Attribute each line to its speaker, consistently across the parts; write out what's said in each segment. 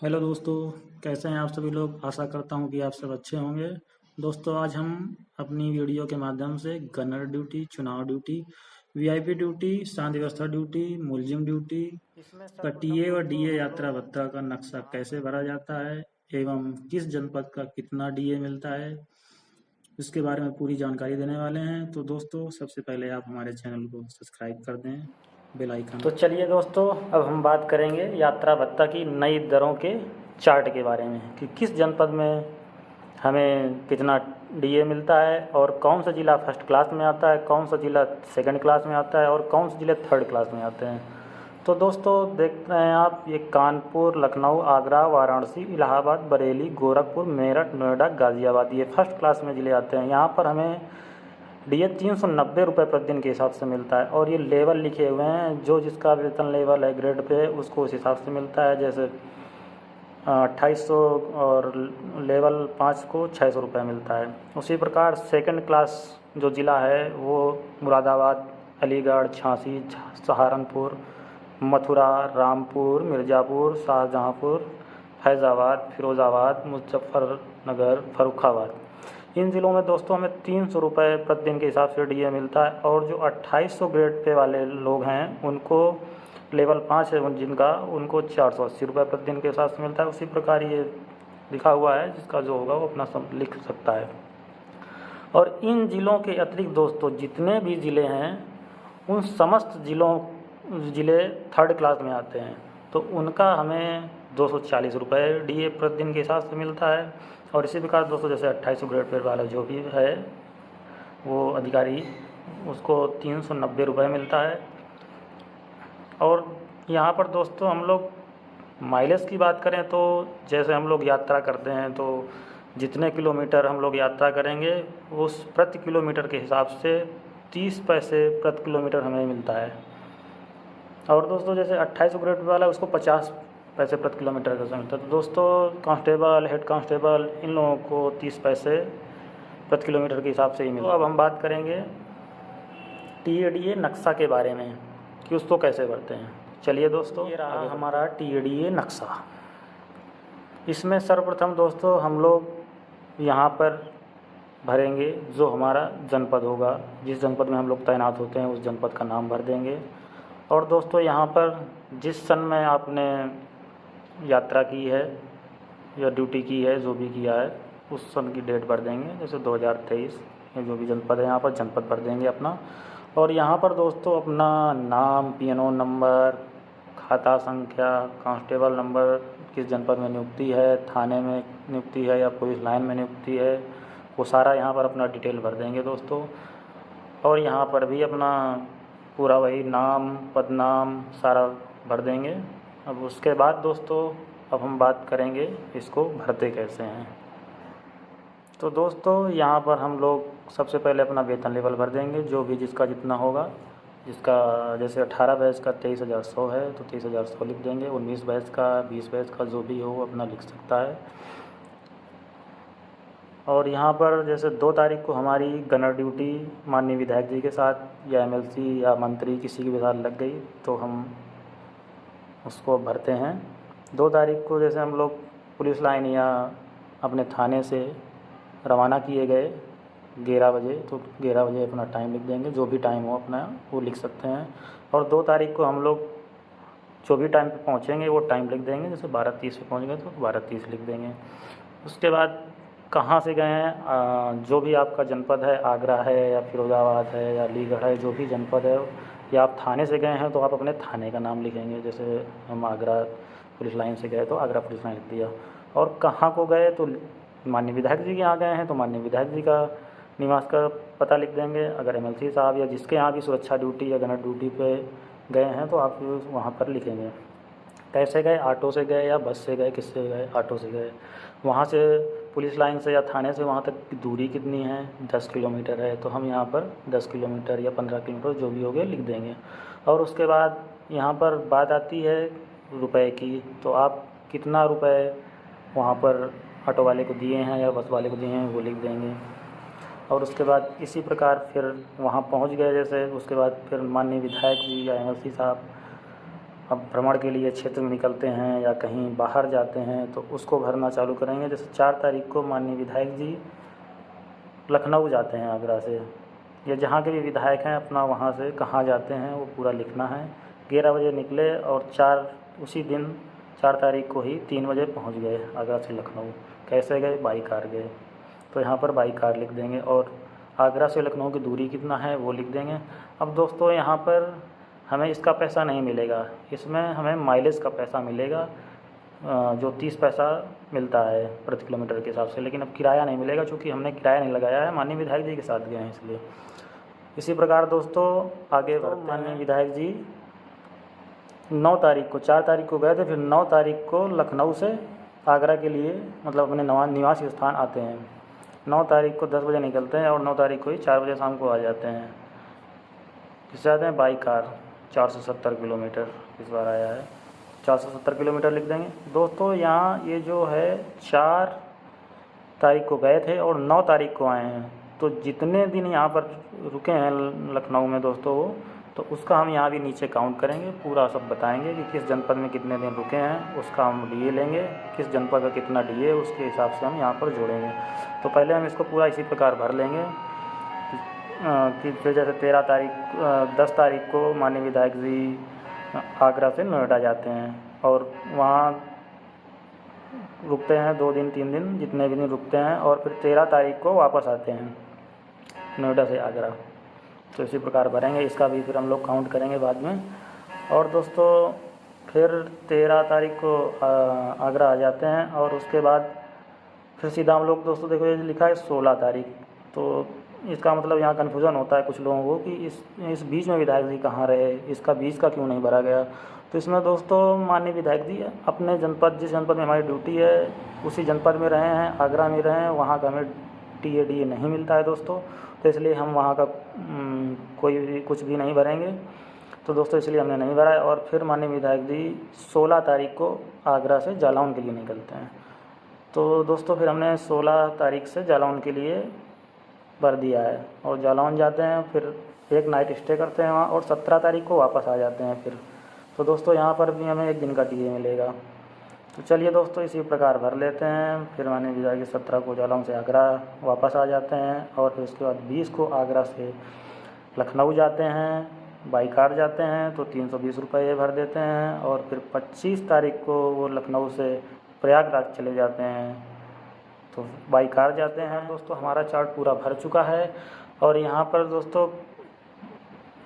Speaker 1: Hello दोस्तों, कैसे हैं आप सभी लोग। आशा करता हूं कि आप सब अच्छे होंगे। दोस्तों, आज हम अपनी वीडियो के माध्यम से गनर ड्यूटी, चुनाव ड्यूटी, वीआईपी ड्यूटी, शांति व्यवस्था ड्यूटी, मुलजिम ड्यूटी
Speaker 2: इसमें
Speaker 1: का
Speaker 2: सर्वप्रथम
Speaker 1: टीए व
Speaker 2: दोस्तों
Speaker 1: डीए
Speaker 2: हम
Speaker 1: यात्रा
Speaker 2: लोग
Speaker 1: भत्ता का नक्शा
Speaker 2: यहाँ
Speaker 1: कैसे
Speaker 2: पर
Speaker 1: भरा जाता है एवं किस जनपद का कितना डीए मिलता है, इसके बारे में पूरी जानकारी देने वाले हैं। तो दोस्तों, सबसे पहले आप हमारे चैनल को सब्सक्राइब कर दें, बेल आइकन।
Speaker 2: तो चलिए दोस्तों, अब हम बात करेंगे यात्रा भत्ता की नई दरों के चार्ट के बारे में कि किस जनपद में हमें कितना डीए मिलता है और कौन सा ज़िला फर्स्ट क्लास में आता है, कौन सा ज़िला सेकंड क्लास में आता है और कौन से ज़िले थर्ड क्लास में आते हैं। तो दोस्तों देख रहे हैं आप, ये कानपुर, लखनऊ, आगरा, वाराणसी, इलाहाबाद, बरेली, गोरखपुर, मेरठ, नोएडा, गाज़ियाबाद, ये फर्स्ट क्लास में ज़िले आते हैं। यहाँ पर हमें डीए 390 रुपये प्रतिदिन के हिसाब से मिलता है और ये लेवल लिखे हुए हैं, जो जिसका वेतन लेवल है ग्रेड पे उसको उस हिसाब से मिलता है। जैसे 2800 और लेवल 5 को 600 रुपये मिलता है। उसी प्रकार सेकंड क्लास जो ज़िला है वो मुरादाबाद, अलीगढ़, झांसी, सहारनपुर, मथुरा, रामपुर, मिर्ज़ापुर, शाहजहाँपुर, फैज़ाबाद, फिरोज़ाबाद, मुजफ्फरनगर, फर्रुखाबाद, इन ज़िलों में दोस्तों हमें 300 रुपये प्रतिदिन के हिसाब से डीए मिलता है। और जो 2800 ग्रेड पे वाले लोग हैं उनको लेवल 5 है जिनका, उनको 480 रुपये प्रतिदिन के हिसाब से मिलता है। उसी प्रकार ये लिखा हुआ है, जिसका जो होगा वो अपना सब लिख सकता है। और इन ज़िलों के अतिरिक्त दोस्तों जितने भी ज़िले हैं उन समस्त ज़िले थर्ड क्लास में आते हैं, तो उनका हमें 240 रुपये डीए प्रतिदिन के हिसाब से मिलता है। और इसी प्रकार दोस्तों जैसे 2800 ग्रेड पे वाला जो भी है वो अधिकारी, उसको 390 रुपये मिलता है। और यहाँ पर दोस्तों हम लोग माइलेज की बात करें तो जैसे हम लोग यात्रा करते हैं तो जितने किलोमीटर हम लोग यात्रा करेंगे उस प्रति किलोमीटर के हिसाब से 30 पैसे प्रति किलोमीटर हमें मिलता है। और दोस्तों जैसे 2800 ग्रेड वाला उसको 50 पैसे प्रति किलोमीटर का मिलता है। तो दोस्तों कांस्टेबल, हेड कांस्टेबल, इन लोगों को 30 पैसे प्रति किलोमीटर के हिसाब से ही मिलता है। तो अब हम बात करेंगे टीएडीए नक्शा के बारे में कि उसको कैसे भरते हैं। चलिए दोस्तों, ये रहा हमारा टीएडीए नक्शा। इसमें सर्वप्रथम दोस्तों हम लोग यहाँ पर भरेंगे जो हमारा जनपद होगा, जिस जनपद में हम लोग तैनात होते हैं उस जनपद का नाम भर देंगे। और दोस्तों यहाँ पर जिस सन में आपने यात्रा की है या ड्यूटी की है, जो भी किया है, उस सन की डेट भर देंगे। जैसे 2023 ये जो भी जनपद है यहाँ पर जनपद भर देंगे अपना। और यहाँ पर दोस्तों अपना नाम, पीएनओ नंबर, खाता संख्या, कांस्टेबल नंबर, किस जनपद में नियुक्ति है, थाने में नियुक्ति है या पुलिस लाइन में नियुक्ति है, वो सारा यहाँ पर अपना डिटेल भर देंगे दोस्तों। और यहाँ पर भी अपना पूरा वही नाम, पदनाम सारा भर देंगे। अब उसके बाद दोस्तों अब हम बात करेंगे इसको भरते कैसे हैं। तो दोस्तों यहाँ पर हम लोग सबसे पहले अपना वेतन लेवल भर देंगे, जो भी जिसका जितना होगा। जिसका जैसे 18 बैच का 23,100 है तो 23,100 लिख देंगे। 19 बैच का, 20 बैच का जो भी हो वो अपना लिख सकता है। और यहाँ पर जैसे 2 तारीख को हमारी गनर ड्यूटी माननीय विधायक जी के साथ या एमएलसी या मंत्री किसी के साथ लग गई तो हम उसको भरते हैं। 2 तारीख को जैसे हम लोग पुलिस लाइन या अपने थाने से रवाना किए गए 11 बजे, तो 11 बजे अपना टाइम लिख देंगे। जो भी टाइम हो अपना वो लिख सकते हैं। और 2 तारीख को हम लोग जो भी टाइम पे पहुँचेंगे वो टाइम लिख देंगे। जैसे 12:30 पे पहुँच गए तो 12:30 लिख देंगे। उसके बाद कहाँ से गए हैं, जो भी आपका जनपद है, आगरा है या फिरोज़ाबाद है या अलीगढ़ है, जो भी जनपद है, या आप थाने से गए हैं तो आप अपने थाने का नाम लिखेंगे। जैसे हम आगरा पुलिस लाइन से गए तो आगरा पुलिस लाइन लिख दिया। और कहाँ को गए तो माननीय विधायक जी के यहाँ गए हैं तो माननीय विधायक जी का निवास का पता लिख देंगे। अगर एमएलसी साहब या जिसके यहाँ भी सुरक्षा ड्यूटी या गनर ड्यूटी पे गए हैं तो आप वहाँ पर लिखेंगे। कैसे गए, ऑटो से गए या बस से गए, किससे गए, ऑटो से गए। वहाँ से पुलिस लाइन से या थाने से वहाँ तक की दूरी कितनी है, 10 किलोमीटर है तो हम यहाँ पर 10 किलोमीटर या 15 किलोमीटर जो भी हो गया लिख देंगे। और उसके बाद यहाँ पर बात आती है रुपए की, तो आप कितना रुपए वहाँ पर ऑटो वाले को दिए हैं या बस वाले को दिए हैं वो लिख देंगे। और उसके बाद इसी प्रकार फिर वहाँ पहुँच गए जैसे, उसके बाद फिर माननीय विधायक जी या एमएलसी साहब अब भ्रमण के लिए क्षेत्र में निकलते हैं या कहीं बाहर जाते हैं तो उसको भरना चालू करेंगे। जैसे 4 तारीख को माननीय विधायक जी लखनऊ जाते हैं आगरा से, या जहाँ के भी विधायक हैं अपना वहाँ से कहाँ जाते हैं वो पूरा लिखना है। 11 बजे निकले और उसी दिन 4 तारीख को ही 3 बजे पहुँच गए आगरा से लखनऊ। कैसे गए? बाई कार गए, तो यहाँ पर बाई कार लिख देंगे और आगरा से लखनऊ की दूरी कितना है वो लिख देंगे। अब दोस्तों यहाँ पर हमें इसका पैसा नहीं मिलेगा, इसमें हमें माइलेज का पैसा मिलेगा जो 30 पैसा मिलता है प्रति किलोमीटर के हिसाब से, लेकिन अब किराया नहीं मिलेगा क्योंकि हमने किराया नहीं लगाया है, माननीय विधायक जी के साथ गए हैं इसलिए। इसी प्रकार दोस्तों आगे बढ़ते हैं। माननीय विधायक जी 9 तारीख को, 4 तारीख को गए थे, फिर 9 तारीख को लखनऊ से आगरा के लिए मतलब अपने निवासी स्थान आते हैं। 9 तारीख को 10 बजे निकलते हैं और 9 तारीख को ही 4 बजे शाम को आ जाते हैं। किससे आते हैं? By car. 470 किलोमीटर इस बार आया है, 470 किलोमीटर लिख देंगे। दोस्तों यहाँ ये जो है 4 तारीख को गए थे और 9 तारीख को आए हैं, तो जितने दिन यहाँ पर रुके हैं लखनऊ में दोस्तों वो, तो उसका हम यहाँ भी नीचे काउंट करेंगे, पूरा सब बताएंगे कि किस जनपद में कितने दिन रुके हैं, उसका हम डीए लेंगे, किस जनपद का कितना डीए उसके हिसाब से हम यहाँ पर जोड़ेंगे। तो पहले हम इसको पूरा इसी प्रकार भर लेंगे कि फिर जैसे 10 तारीख को माननीय विधायक जी आगरा से नोएडा जाते हैं और वहाँ रुकते हैं 2 दिन 3 दिन जितने भी दिन रुकते हैं, और फिर 13 तारीख को वापस आते हैं नोएडा से आगरा। तो इसी प्रकार भरेंगे, इसका भी फिर हम लोग काउंट करेंगे बाद में। और दोस्तों फिर 13 तारीख को आगरा आ जाते हैं और उसके बाद फिर सीधा हम लोग दोस्तों देखो ये लिखा है 16 तारीख, तो इसका मतलब यहाँ कन्फ्यूज़न होता है कुछ लोगों को कि इस बीच में विधायक जी कहाँ रहे, इसका बीच का क्यों नहीं भरा गया। तो इसमें दोस्तों माननीय विधायक जी अपने जनपद, जिस जनपद में हमारी ड्यूटी है उसी जनपद में रहे हैं, आगरा में रहे हैं, वहाँ का हमें टीए नहीं मिलता है दोस्तों, तो इसलिए हम वहाँ का कोई भी कुछ भी नहीं भरेंगे। तो दोस्तों इसलिए हमने नहीं भरा है। और फिर माननीय विधायक जी 16 तारीख को आगरा से जालौन के लिए निकलते हैं। तो दोस्तों फिर हमने 16 तारीख से जालौन के लिए भर दिया है और जालौन जाते हैं, फिर एक नाइट स्टे करते हैं वहाँ और 17 तारीख को वापस आ जाते हैं फिर। तो दोस्तों यहाँ पर भी हमें 1 दिन का टीए मिलेगा। तो चलिए दोस्तों इसी प्रकार भर लेते हैं। फिर माननीय विधायक 17 को जालौन से आगरा वापस आ जाते हैं और फिर उसके बाद 20 को आगरा से लखनऊ जाते हैं, बाई कार जाते हैं, तो 320 रुपये भर देते हैं। और फिर 25 तारीख को वो लखनऊ से प्रयागराज चले जाते हैं, तो बाई कार जाते हैं। दोस्तों हमारा चार्ट पूरा भर चुका है और यहाँ पर दोस्तों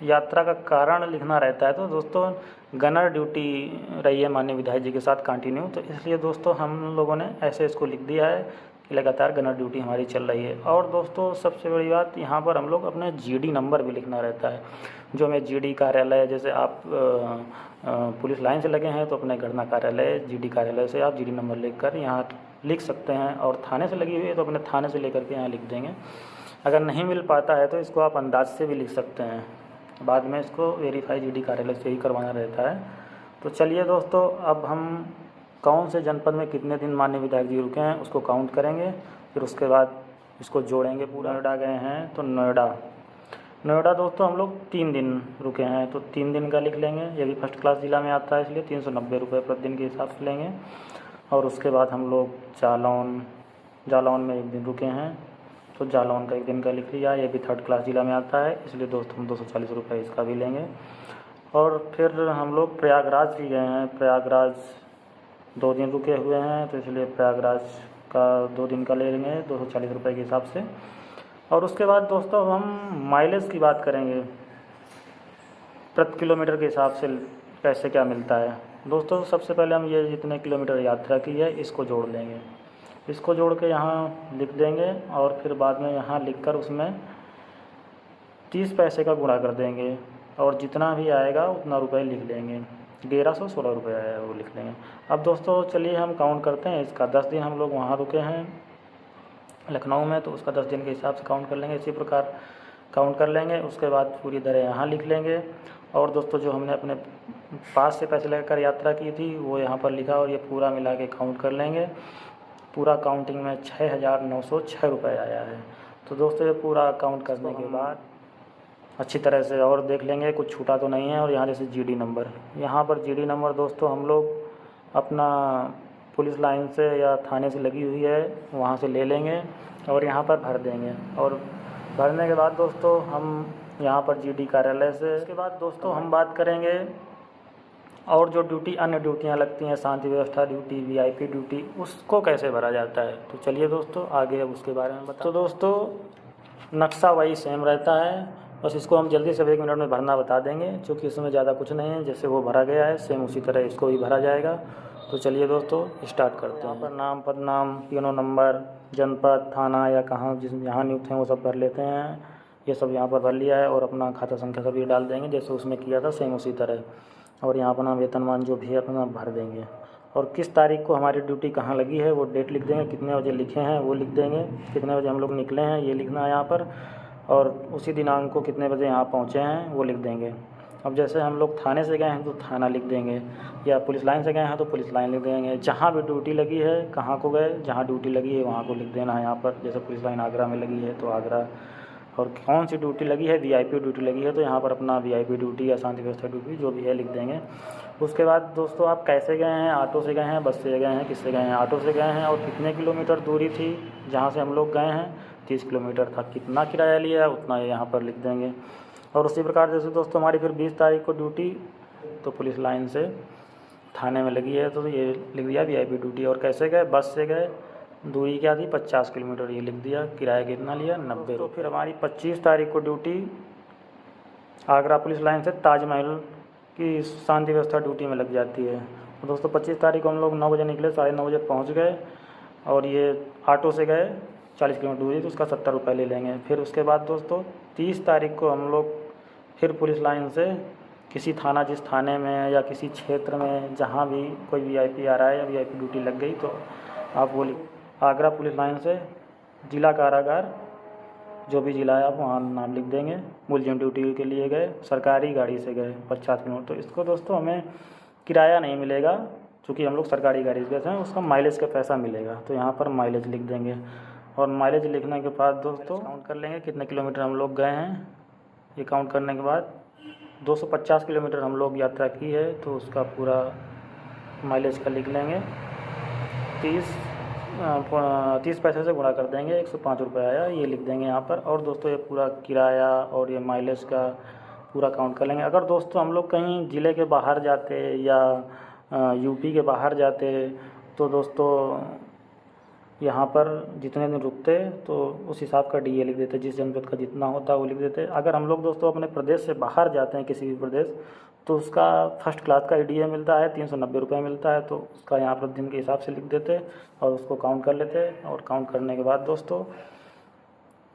Speaker 2: यात्रा का कारण लिखना रहता है। तो दोस्तों गनर ड्यूटी रही है माननीय विधायक जी के साथ कंटिन्यू, तो इसलिए दोस्तों हम लोगों ने ऐसे इसको लिख दिया है कि लगातार गनर ड्यूटी हमारी चल रही है। और दोस्तों सबसे बड़ी बात यहाँ पर हम लोग अपने जीडी नंबर भी लिखना रहता है, जो हमें जीडी कार्यालय, जैसे आप पुलिस लाइन से लगे हैं तो अपने गणना कार्यालय जीडी कार्यालय से आप जीडी नंबर लिखकर यहाँ लिख सकते हैं, और थाने से लगी हुई है तो अपने थाने से लेकर के यहाँ लिख देंगे। अगर नहीं मिल पाता है तो इसको आप अंदाज से भी लिख सकते हैं, बाद में इसको वेरीफाई जीडी कार्यालय से ही करवाना रहता है। तो चलिए दोस्तों अब हम कौन से जनपद में कितने दिन माननीय विधायक जी रुके हैं उसको काउंट करेंगे, फिर उसके बाद इसको जोड़ेंगे पूरा। नोएडा गए हैं तो नोएडा दोस्तों हम लोग 3 दिन रुके हैं, तो 3 दिन का लिख लेंगे। ये भी फर्स्ट क्लास ज़िला में आता है इसलिए 390 रुपये प्रति दिन के हिसाब से लेंगे। और उसके बाद हम लोग जालौन में 1 दिन रुके हैं, तो जालौन का 1 दिन का लिख लिया। ये भी 3rd क्लास ज़िला में आता है इसलिए दोस्तों हम 240 रुपये इसका भी लेंगे। और फिर हम लोग प्रयागराज भी गए हैं, प्रयागराज 2 दिन रुके हुए हैं, तो इसलिए प्रयागराज का 2 दिन का ले लेंगे 240 रुपये के हिसाब से। और उसके बाद दोस्तों हम माइलेज की बात करेंगे, प्रति किलोमीटर के हिसाब से कैसे क्या मिलता है। दोस्तों सबसे पहले हम ये जितने किलोमीटर यात्रा की है इसको जोड़ लेंगे, इसको जोड़ के यहाँ लिख देंगे और फिर बाद में यहाँ लिखकर उसमें 30 पैसे का गुणा कर देंगे और जितना भी आएगा उतना रुपये लिख लेंगे। 1116 रुपये आया वो लिख लेंगे। अब दोस्तों चलिए हम काउंट करते हैं इसका। 10 दिन हम लोग वहाँ रुके हैं लखनऊ में, तो उसका 10 दिन के हिसाब से काउंट कर लेंगे। इसी प्रकार काउंट कर लेंगे, उसके बाद पूरी दरें यहाँ लिख लेंगे। और दोस्तों जो हमने अपने पास से पैसे लेकर यात्रा की थी वो यहाँ पर लिखा और ये पूरा मिला के काउंट कर लेंगे। पूरा काउंटिंग में 6,906 रुपये आया है। तो दोस्तों ये पूरा काउंट करने के बाद अच्छी तरह से और देख लेंगे कुछ छूटा तो नहीं है। और यहाँ जैसे जीडी नंबर, यहाँ पर जीडी नंबर दोस्तों हम लोग अपना पुलिस लाइन से या थाने से लगी हुई है वहाँ से ले लेंगे और यहाँ पर भर देंगे। और भरने के बाद दोस्तों हम यहाँ पर जीडी कार्यालय से, इसके बाद दोस्तों हम बात करेंगे और जो ड्यूटी अन्य ड्यूटियाँ लगती हैं, शांति व्यवस्था ड्यूटी, वीआईपी ड्यूटी, उसको कैसे भरा जाता है। तो चलिए दोस्तों आगे अब उसके बारे में बता। तो दोस्तों नक्शा वही सेम रहता है, बस इसको हम जल्दी से 1 मिनट में भरना बता देंगे, क्योंकि इसमें ज़्यादा कुछ नहीं है। जैसे वो भरा गया है सेम उसी तरह इसको भी भरा जाएगा। तो चलिए दोस्तों स्टार्ट करते हैं। यहाँ पर नाम, पद नाम, पीएनओ नंबर, जनपद, थाना या कहाँ जिस यहाँ नियुक्त हैं वो सब भर लेते हैं। ये सब यहाँ पर भर लिया है और अपना खाता संख्या सभी डाल देंगे जैसे उसमें किया था सेम उसी तरह। और यहाँ अपना वेतनमान जो भी है अपना भर देंगे। और किस तारीख को हमारी ड्यूटी कहाँ लगी है वो डेट लिख देंगे, कितने बजे लिखे हैं वो लिख देंगे, कितने बजे हम लोग निकले हैं ये लिखना है यहाँ पर, और उसी दिनांक को कितने बजे यहाँ पहुँचे हैं वो लिख देंगे। अब जैसे हम लोग थाने से गए हैं तो थाना लिख देंगे, या पुलिस लाइन से गए हैं तो पुलिस लाइन लिख देंगे। जहाँ भी ड्यूटी लगी है कहाँ को गए, जहाँ ड्यूटी लगी है वहाँ को लिख देना है यहाँ पर। जैसे पुलिस लाइन आगरा में लगी है तो आगरा, और कौन सी ड्यूटी लगी है, वीआईपी ड्यूटी लगी है तो यहाँ पर अपना वीआईपी ड्यूटी या शांति व्यवस्था ड्यूटी जो भी है लिख देंगे। उसके बाद दोस्तों आप कैसे गए हैं, ऑटो से गए हैं, बस से गए हैं, किससे गए हैं। ऑटो से गए हैं और कितने किलोमीटर दूरी थी जहाँ से हम लोग गए हैं, 30 किलोमीटर था। कितना किराया लिया उतना यहाँ पर लिख देंगे। और उसी प्रकार जैसे दोस्तों हमारी फिर 20 तारीख को ड्यूटी तो पुलिस लाइन से थाने में लगी है तो ये लिख दिया वीआईपी ड्यूटी। और कैसे गए, बस से गए, दूरी क्या थी 50 किलोमीटर ये लिख दिया, किराया कितना लिया 90 रुपये। फिर हमारी 25 तारीख को ड्यूटी आगरा पुलिस लाइन से ताजमहल की शांति व्यवस्था ड्यूटी में लग जाती है। तो दोस्तों 25 तारीख को हम लोग 9 बजे निकले, 9:30 बजे पहुंच गए और ये ऑटो से गए 40 किलोमीटर दूरी तो उसका 70 रुपये ले लेंगे। फिर उसके बाद दोस्तों 30 तारीख को हम लोग फिर पुलिस लाइन से किसी थाना, जिस थाने में या किसी क्षेत्र में जहाँ भी कोई वीआईपी आ रहा है या वीआईपी ड्यूटी लग गई तो आप वो आगरा पुलिस लाइन से जिला कारागार जो भी जिला है आप वहाँ नाम लिख देंगे। मुलजिम ड्यूटी के लिए गए, सरकारी गाड़ी से गए 50 किलोमीटर। तो इसको दोस्तों हमें किराया नहीं मिलेगा क्योंकि हम लोग सरकारी गाड़ी से गए हैं, उसका माइलेज का पैसा मिलेगा। तो यहाँ पर माइलेज लिख देंगे। और माइलेज लिखने के बाद दोस्तों काउंट कर लेंगे कितने किलोमीटर हम लोग गए हैं। ये काउंट करने के बाद 250 किलोमीटर हम लोग यात्रा की है तो उसका पूरा माइलेज का लिख लेंगे। 30 पैसे से गुणा कर देंगे, 105 रुपये आया ये लिख देंगे यहाँ पर। और दोस्तों ये पूरा किराया और ये माइलेज का पूरा काउंट कर लेंगे। अगर दोस्तों हम लोग कहीं ज़िले के बाहर जाते या यूपी के बाहर जाते तो दोस्तों यहाँ पर जितने दिन रुकते तो उस हिसाब का डीए लिख देते, जिस जनपद का जितना होता है वो लिख देते। अगर हम लोग दोस्तों अपने प्रदेश से बाहर जाते हैं किसी भी प्रदेश तो उसका फर्स्ट क्लास का डीए मिलता है, 390 रुपये मिलता है। तो उसका यहाँ पर दिन के हिसाब से लिख देते और उसको काउंट कर लेते। और काउंट करने के बाद दोस्तों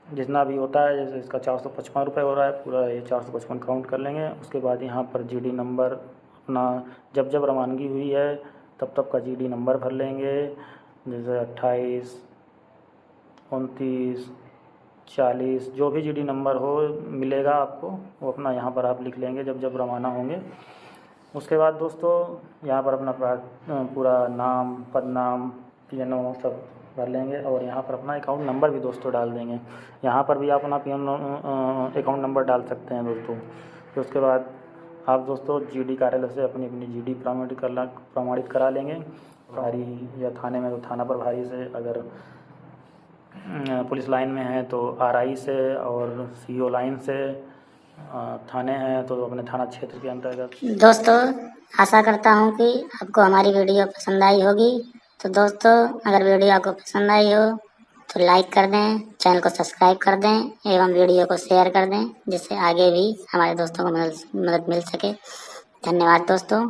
Speaker 2: जितना भी होता है, जैसे इसका 455 रुपये हो रहा है, पूरा ये 455 काउंट कर लेंगे। उसके बाद यहाँ पर जीडी नंबर अपना जब जब रवानगी हुई है तब तब का जीडी नंबर भर लेंगे। जैसे 28, 29, 40 जो भी जीडी नंबर हो मिलेगा आपको वो अपना यहाँ पर आप लिख लेंगे जब जब रवाना होंगे। उसके बाद दोस्तों यहाँ पर अपना पूरा नाम, पदनाम, पीएनओ सब भर लेंगे। और यहाँ पर अपना अकाउंट नंबर भी दोस्तों डाल देंगे। यहाँ पर भी आप अपना पीएनओ अकाउंट नंबर डाल सकते हैं दोस्तों। फिर उसके बाद आप दोस्तों जीडी कार्यालय से अपनी जीडी प्रमाणित करा लेंगे। प्रभारी या थाने में तो थाना प्रभारी से, अगर पुलिस लाइन में है तो आरआई से, और सीओ लाइन से, थाने हैं तो अपने थाना क्षेत्र के अंतर्गत।
Speaker 3: दोस्तों आशा करता हूँ कि आपको हमारी वीडियो पसंद आई होगी। तो दोस्तों अगर वीडियो आपको पसंद आई हो तो लाइक कर दें, चैनल को सब्सक्राइब कर दें एवं वीडियो को शेयर कर दें, जिससे आगे भी हमारे दोस्तों को मदद मिल सके। धन्यवाद दोस्तों।